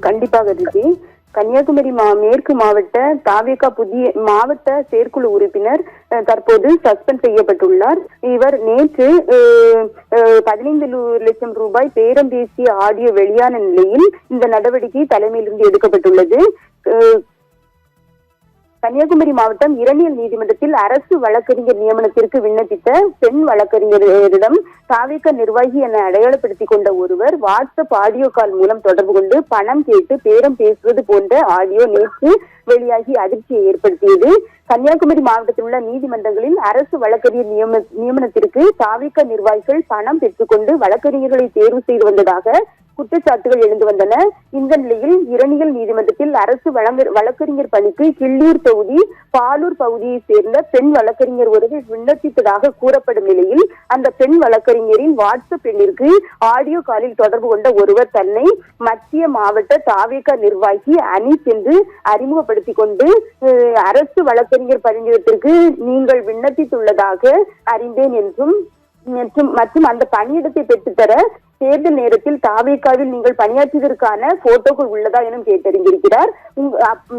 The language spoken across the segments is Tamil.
கண்டிப்பாக இருக்கு. கன்னியாகுமரி மேற்கு மாவட்ட தாவேகா புதிய மாவட்ட செயற்குழு உறுப்பினர் தற்போது சஸ்பெண்ட் செய்யப்பட்டுள்ளார். இவர் நேற்று 15 லட்சம் ரூபாய் பேரம் பேசிய ஆடியோ வெளியான நிலையில் இந்த நடவடிக்கை தலைமையிலிருந்து எடுக்கப்பட்டுள்ளது. கன்னியாகுமரி மாவட்டம் இரணியல் நீதிமன்றத்தில் அரசு வழக்கறிஞர் நியமனத்திற்கு விண்ணப்பித்த பெண் வழக்கறிஞரிடம் தாவேகா நிர்வாகி என அடையாளப்படுத்திக் கொண்ட ஒருவர் வாட்ஸ்அப் ஆடியோ கால் மூலம் தொடர்பு கொண்டு பணம் கேட்டு பேரம் பேசுவது போன்ற ஆடியோ நேற்று வெளியாகி அதிர்ச்சியை ஏற்படுத்தியது. கன்னியாகுமரி மாவட்டத்தில் உள்ள நீதிமன்றங்களில் அரசு வழக்கறிஞர் நியமனத்திற்கு தாவேகா நிர்வாகிகள் பணம் பெற்றுக்கொண்டு வழக்கறிஞர்களை தேர்வு செய்து வந்ததாக குற்றச்சாட்டுகள் எழுந்து வந்தன. இந்த நிலையில் இரணியல் நீதிமன்றத்தில் அரசு வழக்கறிஞர் பணிக்கு கிள்ளியூர் தொகுதி பாலூர் பகுதியை சேர்ந்த பெண் வழக்கறிஞர் ஒருவர் விண்ணப்பித்ததாக கூறப்படும் நிலையில் அந்த பெண் வழக்கறிஞரின் வாட்ஸ்அப் எண்ணிற்கு ஆடியோ காலில் தொடர்பு கொண்ட ஒருவர் தன்னை மத்திய மாவட்ட தாவேகா நிர்வாகி அனீஸ் என்று அறிமுகப்படுத்திக் கொண்டு அரசு வழக்கறிஞர் பணியிடத்திற்கு நீங்கள் விண்ணப்பித்துள்ளதாக அறிந்தேன் என்றும் மற்றும் அந்த பணியிடத்தை பெற்றுத்தர தேர்தல் நேரத்தில் தாவேகாவில் நீங்கள் பணியாற்றியதற்கான போட்டோக்கள் உள்ளதா என கேட்டறிந்திருக்கிறார்.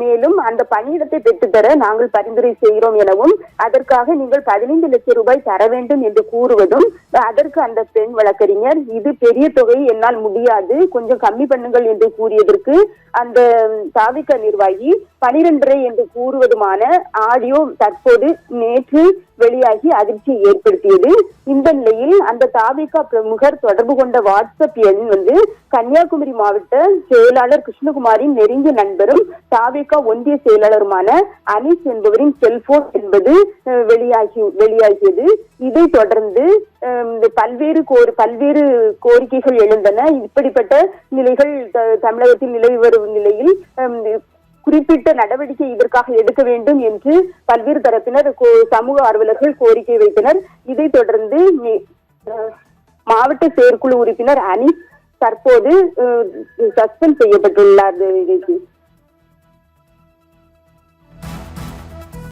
மேலும் அந்த பணியிடத்தை பெற்றுத்தர நாங்கள் பரிந்துரை செய்கிறோம் எனவும் அதற்காக நீங்கள் 15 லட்சம் ரூபாய் தர வேண்டும் என்று கூறுவதும் அதற்கு அந்த பெண் வழக்கறிஞர் இது பெரிய தொகை என்னால் முடியாது, கொஞ்சம் கம்மி பண்ணுங்கள் என்று கூறியதற்கு அந்த தாவேகா நிர்வாகி 12.5 என்று கூறுவதுமான ஆடியோ தற்போது நேற்று வெளியாகி அதிர்ச்சியை ஏற்படுத்தியது. இந்த நிலையில் அந்த தாவேகா பிரமுகர் தொடர்பு கொண்ட வாட்ஸ்அப் எண் கன்னியாகுமரி மாவட்ட செயலாளர் கிருஷ்ணகுமாரின் நெருங்கிய நண்பரும் தாவேகா ஒன்றிய செயலாளருமான அனீஸ் என்பவரின் செல்போன் என்பது வெளியாகியது. இதை தொடர்ந்து பல்வேறு கோரிக்கைகள் எழுந்தன. இப்படிப்பட்ட நிலைகள் தமிழகத்தில் நிலவி வரும் நிலையில் குறிப்பிட்ட நடவடிக்கை இதற்காக எடுக்க வேண்டும் என்று பல்வேறு தரப்பினர் சமூக ஆர்வலர்கள் கோரிக்கை வைத்தனர். இதைத் தொடர்ந்து மாவட்ட செயற்குழு உறுப்பினர் அனீஸ் தற்போது சஸ்பெண்ட் செய்யப்பட்டுள்ளார்.